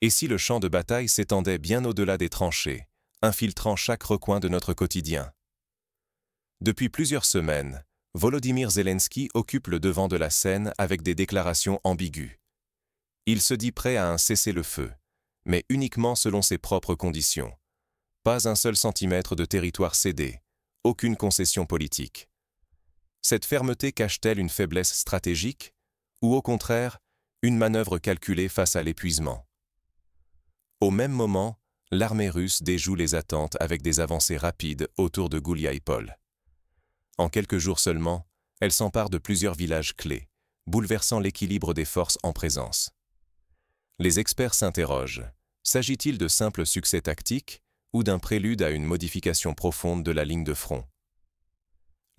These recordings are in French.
Et si le champ de bataille s'étendait bien au-delà des tranchées, infiltrant chaque recoin de notre quotidien? Depuis plusieurs semaines, Volodymyr Zelensky occupe le devant de la scène avec des déclarations ambiguës. Il se dit prêt à un cessez-le-feu, mais uniquement selon ses propres conditions. Pas un seul centimètre de territoire cédé, aucune concession politique. Cette fermeté cache-t-elle une faiblesse stratégique, ou au contraire, une manœuvre calculée face à l'épuisement? Au même moment, l'armée russe déjoue les attentes avec des avancées rapides autour de Gouliaïpol. En quelques jours seulement, elle s'empare de plusieurs villages clés, bouleversant l'équilibre des forces en présence. Les experts s'interrogent, s'agit-il de simples succès tactiques ou d'un prélude à une modification profonde de la ligne de front?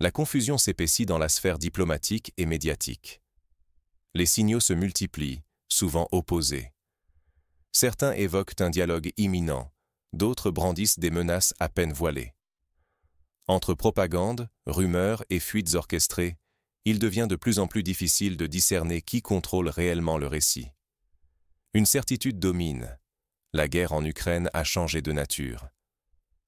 La confusion s'épaissit dans la sphère diplomatique et médiatique. Les signaux se multiplient, souvent opposés. Certains évoquent un dialogue imminent, d'autres brandissent des menaces à peine voilées. Entre propagande, rumeurs et fuites orchestrées, il devient de plus en plus difficile de discerner qui contrôle réellement le récit. Une certitude domine. La guerre en Ukraine a changé de nature.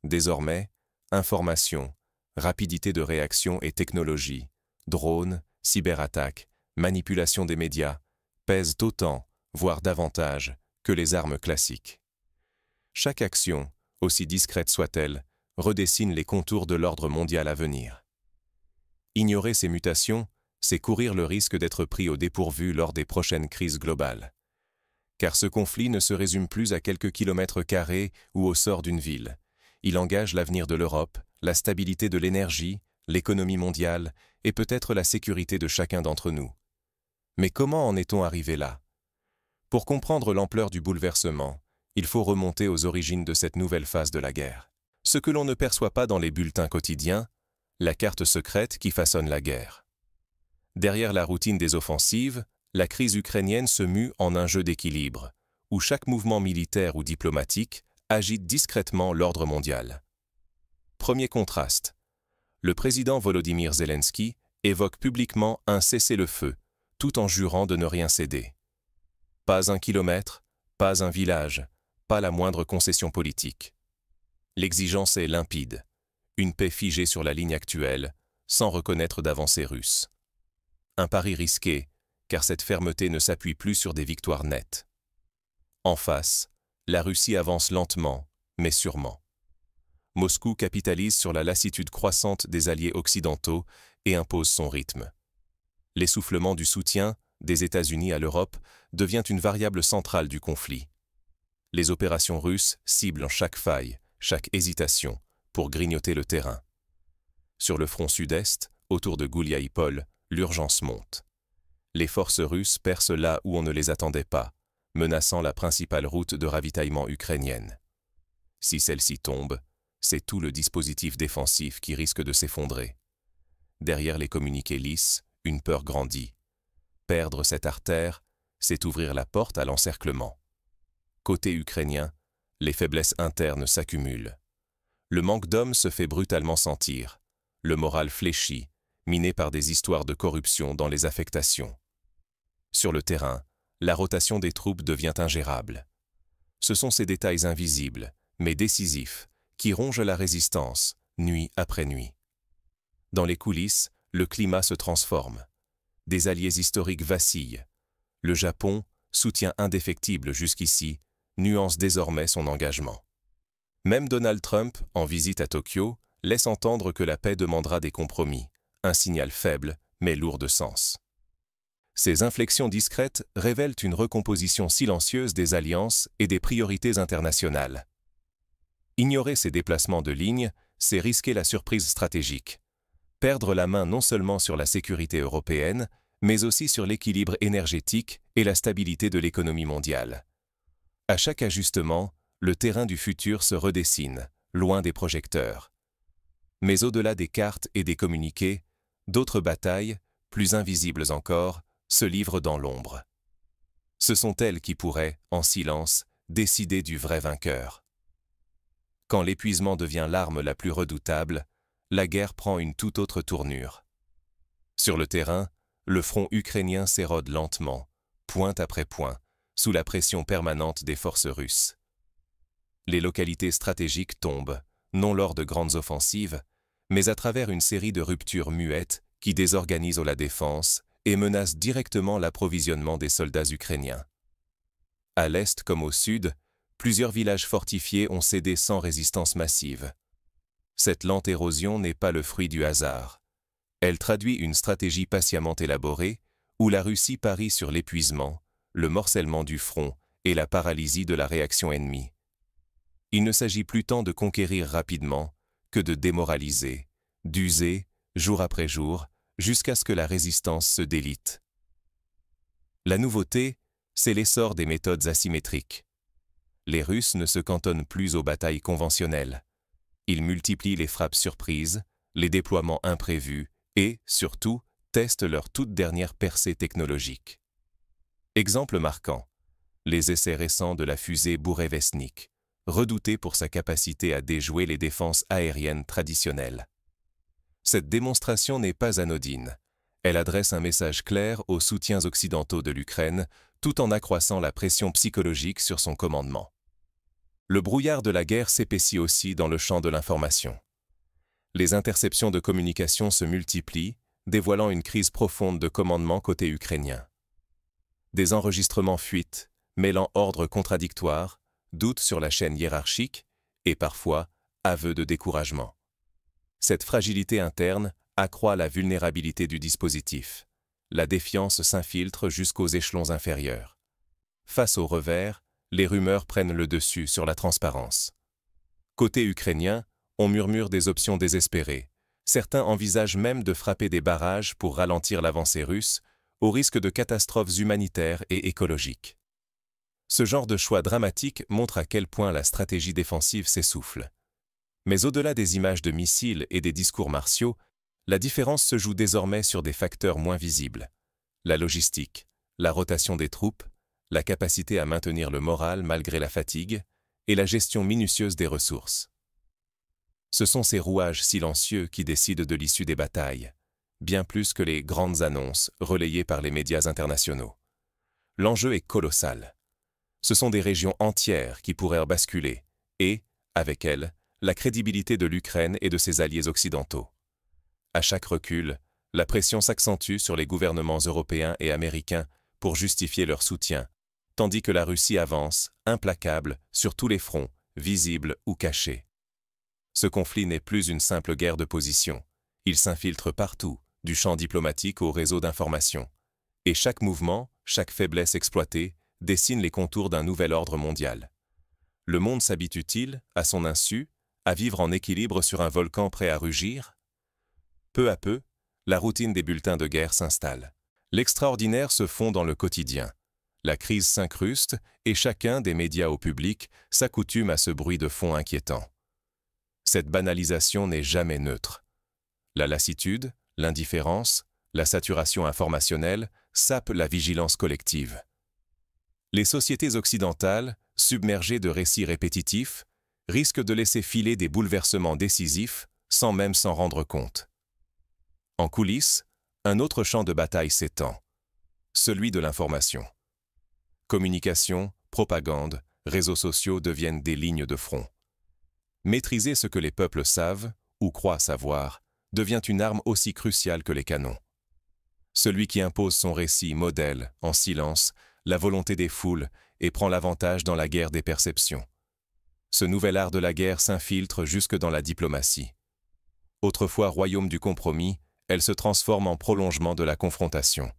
Désormais, information, rapidité de réaction et technologie, drones, cyberattaques, manipulation des médias, pèsent autant, voire davantage, que les armes classiques. Chaque action, aussi discrète soit-elle, redessine les contours de l'ordre mondial à venir. Ignorer ces mutations, c'est courir le risque d'être pris au dépourvu lors des prochaines crises globales. Car ce conflit ne se résume plus à quelques kilomètres carrés ou au sort d'une ville. Il engage l'avenir de l'Europe, la stabilité de l'énergie, l'économie mondiale et peut-être la sécurité de chacun d'entre nous. Mais comment en est-on arrivé là? Pour comprendre l'ampleur du bouleversement, il faut remonter aux origines de cette nouvelle phase de la guerre. Ce que l'on ne perçoit pas dans les bulletins quotidiens, la carte secrète qui façonne la guerre. Derrière la routine des offensives, la crise ukrainienne se mue en un jeu d'équilibre, où chaque mouvement militaire ou diplomatique agite discrètement l'ordre mondial. Premier contraste. Le président Volodymyr Zelensky évoque publiquement un cessez-le-feu, tout en jurant de ne rien céder. Pas un kilomètre, pas un village, pas la moindre concession politique. L'exigence est limpide, une paix figée sur la ligne actuelle, sans reconnaître d'avancée russe. Un pari risqué, car cette fermeté ne s'appuie plus sur des victoires nettes. En face, la Russie avance lentement, mais sûrement. Moscou capitalise sur la lassitude croissante des alliés occidentaux et impose son rythme. L'essoufflement du soutien, des États-Unis à l'Europe, devient une variable centrale du conflit. Les opérations russes ciblent chaque faille, chaque hésitation, pour grignoter le terrain. Sur le front sud-est, autour de Gouliaïpol, l'urgence monte. Les forces russes percent là où on ne les attendait pas, menaçant la principale route de ravitaillement ukrainienne. Si celle-ci tombe, c'est tout le dispositif défensif qui risque de s'effondrer. Derrière les communiqués lisses, une peur grandit. Perdre cette artère, c'est ouvrir la porte à l'encerclement. Côté ukrainien, les faiblesses internes s'accumulent. Le manque d'hommes se fait brutalement sentir. Le moral fléchit, miné par des histoires de corruption dans les affectations. Sur le terrain, la rotation des troupes devient ingérable. Ce sont ces détails invisibles, mais décisifs, qui rongent la résistance, nuit après nuit. Dans les coulisses, le climat se transforme. Des alliés historiques vacillent. Le Japon, soutien indéfectible jusqu'ici, nuance désormais son engagement. Même Donald Trump, en visite à Tokyo, laisse entendre que la paix demandera des compromis, un signal faible, mais lourd de sens. Ces inflexions discrètes révèlent une recomposition silencieuse des alliances et des priorités internationales. Ignorer ces déplacements de ligne, c'est risquer la surprise stratégique. Perdre la main non seulement sur la sécurité européenne, mais aussi sur l'équilibre énergétique et la stabilité de l'économie mondiale. À chaque ajustement, le terrain du futur se redessine, loin des projecteurs. Mais au-delà des cartes et des communiqués, d'autres batailles, plus invisibles encore, se livrent dans l'ombre. Ce sont elles qui pourraient, en silence, décider du vrai vainqueur. Quand l'épuisement devient l'arme la plus redoutable, la guerre prend une toute autre tournure. Sur le terrain, le front ukrainien s'érode lentement, point après point, sous la pression permanente des forces russes. Les localités stratégiques tombent, non lors de grandes offensives, mais à travers une série de ruptures muettes qui désorganisent la défense et menacent directement l'approvisionnement des soldats ukrainiens. À l'est comme au sud, plusieurs villages fortifiés ont cédé sans résistance massive. Cette lente érosion n'est pas le fruit du hasard. Elle traduit une stratégie patiemment élaborée où la Russie parie sur l'épuisement, le morcellement du front et la paralysie de la réaction ennemie. Il ne s'agit plus tant de conquérir rapidement que de démoraliser, d'user, jour après jour, jusqu'à ce que la résistance se délite. La nouveauté, c'est l'essor des méthodes asymétriques. Les Russes ne se cantonnent plus aux batailles conventionnelles. Ils multiplient les frappes surprises, les déploiements imprévus et, surtout, testent leur toute dernière percée technologique. Exemple marquant, les essais récents de la fusée Bourevestnik, redoutée pour sa capacité à déjouer les défenses aériennes traditionnelles. Cette démonstration n'est pas anodine. Elle adresse un message clair aux soutiens occidentaux de l'Ukraine, tout en accroissant la pression psychologique sur son commandement. Le brouillard de la guerre s'épaissit aussi dans le champ de l'information. Les interceptions de communication se multiplient, dévoilant une crise profonde de commandement côté ukrainien. Des enregistrements fuitent, mêlant ordres contradictoires, doutes sur la chaîne hiérarchique et parfois aveux de découragement. Cette fragilité interne accroît la vulnérabilité du dispositif. La défiance s'infiltre jusqu'aux échelons inférieurs. Face au revers, les rumeurs prennent le dessus sur la transparence. Côté ukrainien, on murmure des options désespérées. Certains envisagent même de frapper des barrages pour ralentir l'avancée russe, au risque de catastrophes humanitaires et écologiques. Ce genre de choix dramatique montre à quel point la stratégie défensive s'essouffle. Mais au-delà des images de missiles et des discours martiaux, la différence se joue désormais sur des facteurs moins visibles. La logistique, la rotation des troupes, la capacité à maintenir le moral malgré la fatigue et la gestion minutieuse des ressources. Ce sont ces rouages silencieux qui décident de l'issue des batailles, bien plus que les grandes annonces relayées par les médias internationaux. L'enjeu est colossal. Ce sont des régions entières qui pourraient basculer et, avec elles, la crédibilité de l'Ukraine et de ses alliés occidentaux. À chaque recul, la pression s'accentue sur les gouvernements européens et américains pour justifier leur soutien, tandis que la Russie avance, implacable, sur tous les fronts, visibles ou cachés. Ce conflit n'est plus une simple guerre de position. Il s'infiltre partout, du champ diplomatique au réseau d'information. Et chaque mouvement, chaque faiblesse exploitée, dessine les contours d'un nouvel ordre mondial. Le monde s'habitue-t-il, à son insu, à vivre en équilibre sur un volcan prêt à rugir? Peu à peu, la routine des bulletins de guerre s'installe. L'extraordinaire se fond dans le quotidien. La crise s'incruste et chacun, des médias au public, s'accoutume à ce bruit de fond inquiétant. Cette banalisation n'est jamais neutre. La lassitude, l'indifférence, la saturation informationnelle sapent la vigilance collective. Les sociétés occidentales, submergées de récits répétitifs, risquent de laisser filer des bouleversements décisifs sans même s'en rendre compte. En coulisses, un autre champ de bataille s'étend, celui de l'information. Communication, propagande, réseaux sociaux deviennent des lignes de front. Maîtriser ce que les peuples savent, ou croient savoir, devient une arme aussi cruciale que les canons. Celui qui impose son récit modèle, en silence, la volonté des foules et prend l'avantage dans la guerre des perceptions. Ce nouvel art de la guerre s'infiltre jusque dans la diplomatie. Autrefois royaume du compromis, elle se transforme en prolongement de la confrontation.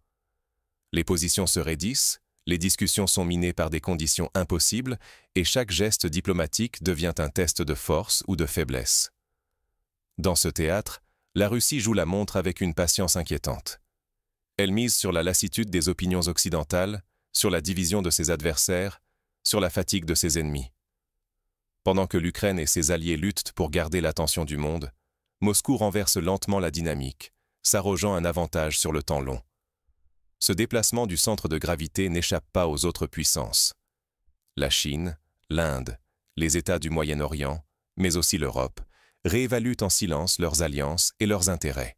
Les positions se raidissent, les discussions sont minées par des conditions impossibles et chaque geste diplomatique devient un test de force ou de faiblesse. Dans ce théâtre, la Russie joue la montre avec une patience inquiétante. Elle mise sur la lassitude des opinions occidentales, sur la division de ses adversaires, sur la fatigue de ses ennemis. Pendant que l'Ukraine et ses alliés luttent pour garder l'attention du monde, Moscou renverse lentement la dynamique, s'arrogeant un avantage sur le temps long. Ce déplacement du centre de gravité n'échappe pas aux autres puissances. La Chine, l'Inde, les États du Moyen-Orient, mais aussi l'Europe, réévaluent en silence leurs alliances et leurs intérêts.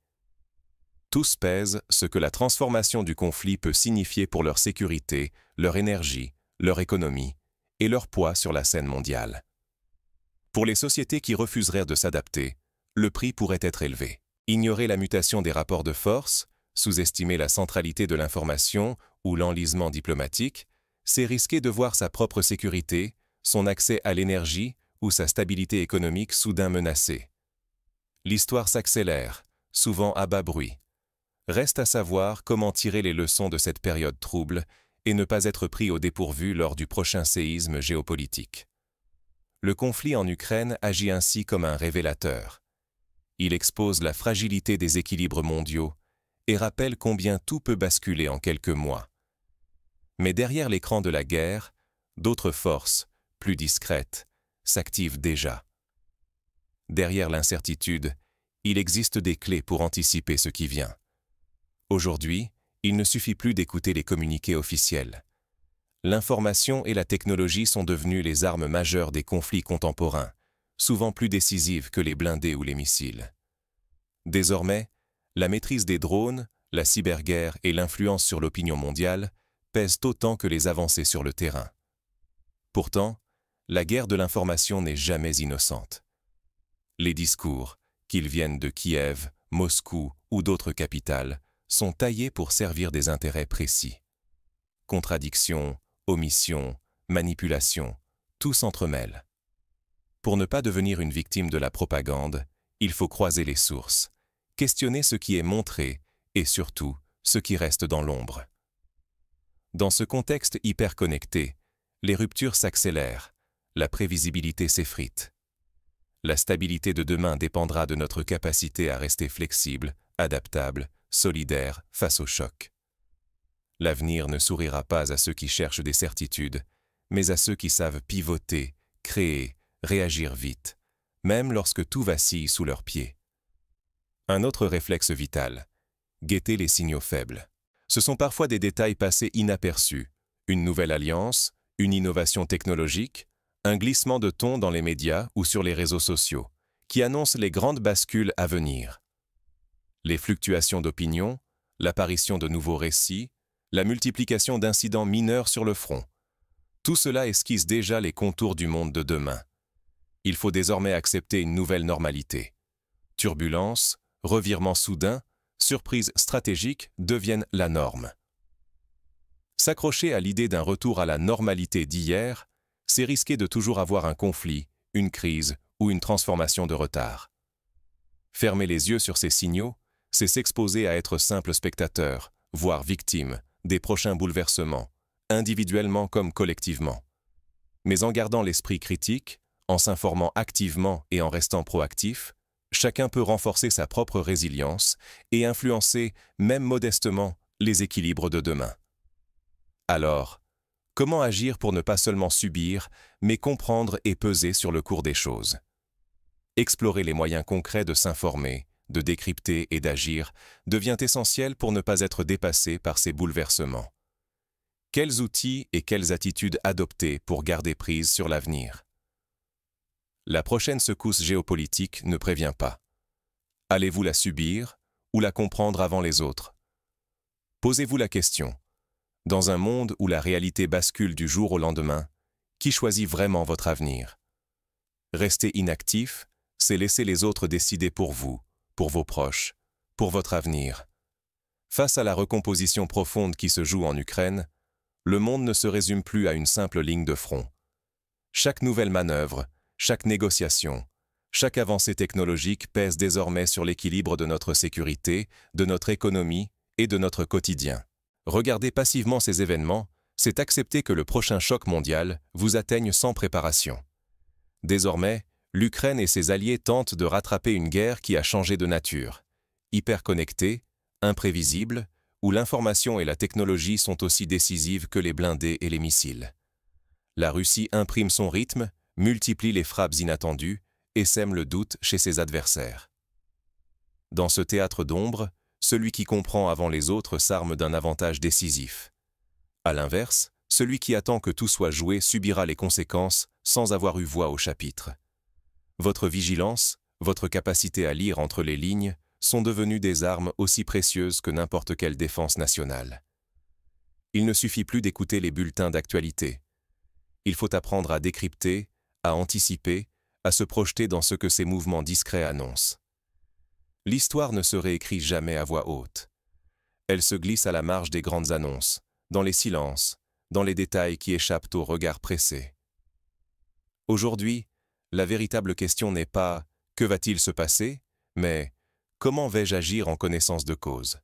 Tous pèsent ce que la transformation du conflit peut signifier pour leur sécurité, leur énergie, leur économie et leur poids sur la scène mondiale. Pour les sociétés qui refuseraient de s'adapter, le prix pourrait être élevé. Ignorer la mutation des rapports de force, sous-estimer la centralité de l'information ou l'enlisement diplomatique, c'est risquer de voir sa propre sécurité, son accès à l'énergie ou sa stabilité économique soudain menacée. L'histoire s'accélère, souvent à bas bruit. Reste à savoir comment tirer les leçons de cette période trouble et ne pas être pris au dépourvu lors du prochain séisme géopolitique. Le conflit en Ukraine agit ainsi comme un révélateur. Il expose la fragilité des équilibres mondiaux et rappelle combien tout peut basculer en quelques mois. Mais derrière l'écran de la guerre, d'autres forces, plus discrètes, s'activent déjà. Derrière l'incertitude, il existe des clés pour anticiper ce qui vient. Aujourd'hui, il ne suffit plus d'écouter les communiqués officiels. L'information et la technologie sont devenues les armes majeures des conflits contemporains, souvent plus décisives que les blindés ou les missiles. Désormais, la maîtrise des drones, la cyberguerre et l'influence sur l'opinion mondiale pèsent autant que les avancées sur le terrain. Pourtant, la guerre de l'information n'est jamais innocente. Les discours, qu'ils viennent de Kiev, Moscou ou d'autres capitales, sont taillés pour servir des intérêts précis. Contradictions, omissions, manipulations, tout s'entremêle. Pour ne pas devenir une victime de la propagande, il faut croiser les sources, questionner ce qui est montré et surtout ce qui reste dans l'ombre. Dans ce contexte hyper connecté, les ruptures s'accélèrent, la prévisibilité s'effrite. La stabilité de demain dépendra de notre capacité à rester flexible, adaptable, solidaire face au choc. L'avenir ne sourira pas à ceux qui cherchent des certitudes, mais à ceux qui savent pivoter, créer, réagir vite, même lorsque tout vacille sous leurs pieds. Un autre réflexe vital, guetter les signaux faibles. Ce sont parfois des détails passés inaperçus, une nouvelle alliance, une innovation technologique, un glissement de ton dans les médias ou sur les réseaux sociaux, qui annoncent les grandes bascules à venir. Les fluctuations d'opinion, l'apparition de nouveaux récits, la multiplication d'incidents mineurs sur le front. Tout cela esquisse déjà les contours du monde de demain. Il faut désormais accepter une nouvelle normalité. Turbulences, revirements soudains, surprises stratégiques deviennent la norme. S'accrocher à l'idée d'un retour à la normalité d'hier, c'est risquer de toujours avoir un conflit, une crise ou une transformation de retard. Fermer les yeux sur ces signaux, c'est s'exposer à être simple spectateur, voire victime, des prochains bouleversements, individuellement comme collectivement. Mais en gardant l'esprit critique, en s'informant activement et en restant proactif, chacun peut renforcer sa propre résilience et influencer, même modestement, les équilibres de demain. Alors, comment agir pour ne pas seulement subir, mais comprendre et peser sur le cours des choses? Explorer les moyens concrets de s'informer, de décrypter et d'agir devient essentiel pour ne pas être dépassé par ces bouleversements. Quels outils et quelles attitudes adopter pour garder prise sur l'avenir? La prochaine secousse géopolitique ne prévient pas. Allez-vous la subir ou la comprendre avant les autres? Posez-vous la question. Dans un monde où la réalité bascule du jour au lendemain, qui choisit vraiment votre avenir? Rester inactif, c'est laisser les autres décider pour vous, pour vos proches, pour votre avenir. Face à la recomposition profonde qui se joue en Ukraine, le monde ne se résume plus à une simple ligne de front. Chaque nouvelle manœuvre, chaque négociation, chaque avancée technologique pèse désormais sur l'équilibre de notre sécurité, de notre économie et de notre quotidien. Regarder passivement ces événements, c'est accepter que le prochain choc mondial vous atteigne sans préparation. Désormais, l'Ukraine et ses alliés tentent de rattraper une guerre qui a changé de nature, hyperconnectée, imprévisible, où l'information et la technologie sont aussi décisives que les blindés et les missiles. La Russie imprime son rythme, multiplie les frappes inattendues et sème le doute chez ses adversaires. Dans ce théâtre d'ombre, celui qui comprend avant les autres s'arme d'un avantage décisif. À l'inverse, celui qui attend que tout soit joué subira les conséquences sans avoir eu voix au chapitre. Votre vigilance, votre capacité à lire entre les lignes, sont devenues des armes aussi précieuses que n'importe quelle défense nationale. Il ne suffit plus d'écouter les bulletins d'actualité. Il faut apprendre à décrypter, à anticiper, à se projeter dans ce que ces mouvements discrets annoncent. L'histoire ne se réécrit jamais à voix haute. Elle se glisse à la marge des grandes annonces, dans les silences, dans les détails qui échappent au regard pressé. Aujourd'hui, la véritable question n'est pas « que va-t-il se passer ?», mais « comment vais-je agir en connaissance de cause ?»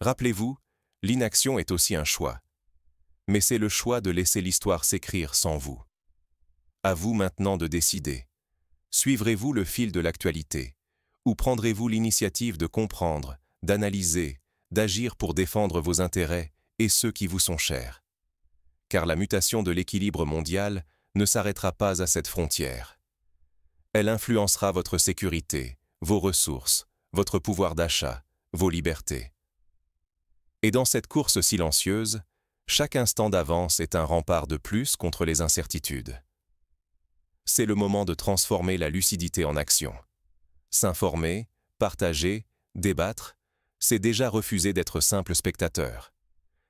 Rappelez-vous, l'inaction est aussi un choix. Mais c'est le choix de laisser l'histoire s'écrire sans vous. À vous maintenant de décider. Suivrez-vous le fil de l'actualité, ou prendrez-vous l'initiative de comprendre, d'analyser, d'agir pour défendre vos intérêts et ceux qui vous sont chers? Car la mutation de l'équilibre mondial ne s'arrêtera pas à cette frontière. Elle influencera votre sécurité, vos ressources, votre pouvoir d'achat, vos libertés. Et dans cette course silencieuse, chaque instant d'avance est un rempart de plus contre les incertitudes. C'est le moment de transformer la lucidité en action. S'informer, partager, débattre, c'est déjà refuser d'être simple spectateur.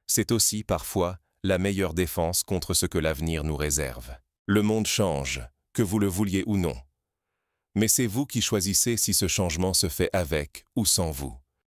C'est aussi, parfois, la meilleure défense contre ce que l'avenir nous réserve. Le monde change, que vous le vouliez ou non. Mais c'est vous qui choisissez si ce changement se fait avec ou sans vous.